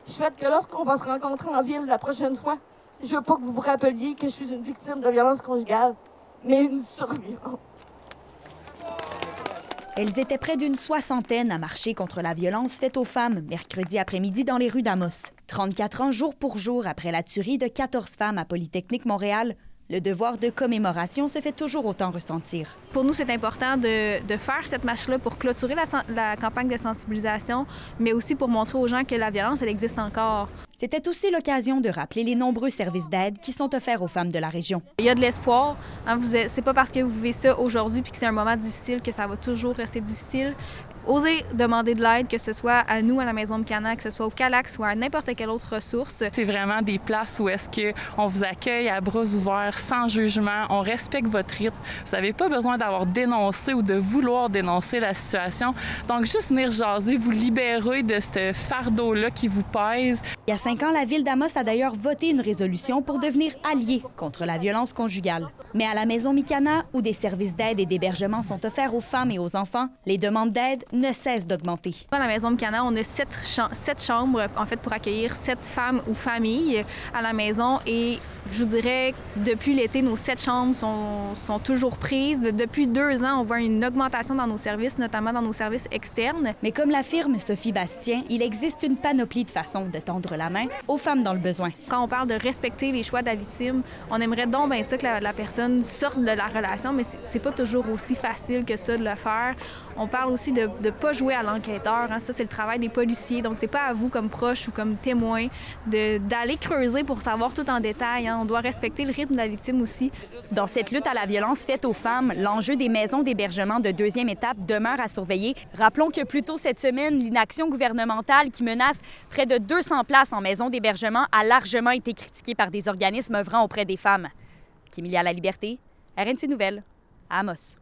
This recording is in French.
Je souhaite que lorsqu'on va se rencontrer en ville la prochaine fois, je veux pas que vous vous rappeliez que je suis une victime de violence conjugale, mais une survivante. Elles étaient près d'une soixantaine à marcher contre la violence faite aux femmes mercredi après-midi dans les rues d'Amos. 34 ans jour pour jour après la tuerie de 14 femmes à Polytechnique Montréal, le devoir de commémoration se fait toujours autant ressentir. Pour nous, c'est important de faire cette marche-là pour clôturer la campagne de sensibilisation, mais aussi pour montrer aux gens que la violence, elle existe encore. C'était aussi l'occasion de rappeler les nombreux services d'aide qui sont offerts aux femmes de la région. Il y a de l'espoir. Hein, c'est pas parce que vous vivez ça aujourd'hui puis que c'est un moment difficile que ça va toujours rester difficile. Osez demander de l'aide, que ce soit à nous, à la Maison Micana, que ce soit au Calax ou à n'importe quelle autre ressource. C'est vraiment des places où est-ce qu'on vous accueille à bras ouverts, sans jugement, on respecte votre rythme. Vous n'avez pas besoin d'avoir dénoncé ou de vouloir dénoncer la situation. Donc, juste venir jaser, vous libérer de ce fardeau-là qui vous pèse. Il y a 5 ans, la Ville d'Amos a d'ailleurs voté une résolution pour devenir alliée contre la violence conjugale. Mais à la Maison Micana, où des services d'aide et d'hébergement sont offerts aux femmes et aux enfants, les demandes d'aide ne cessent d'augmenter. À la Maison Micana, on a 7 chambres en fait, pour accueillir 7 femmes ou familles à la maison. Et je vous dirais, depuis l'été, nos 7 chambres sont toujours prises. Depuis 2 ans, on voit une augmentation dans nos services, notamment dans nos services externes. Mais comme l'affirme Sophie Bastien, il existe une panoplie de façons de tendre la main aux femmes dans le besoin. Quand on parle de respecter les choix de la victime, on aimerait donc bien ça que la personne sorte de la relation, mais c'est pas toujours aussi facile que ça de le faire. On parle aussi de ne pas jouer à l'enquêteur. Hein. Ça, c'est le travail des policiers. Donc, c'est pas à vous, comme proche ou comme témoin, d'aller creuser pour savoir tout en détail. Hein. On doit respecter le rythme de la victime aussi. Dans cette lutte à la violence faite aux femmes, l'enjeu des maisons d'hébergement de deuxième étape demeure à surveiller. Rappelons que plus tôt cette semaine, l'inaction gouvernementale qui menace près de 200 places en maisons d'hébergement a largement été critiquée par des organismes œuvrant auprès des femmes. Kémilia Laliberté, RNC Nouvelles, à Amos.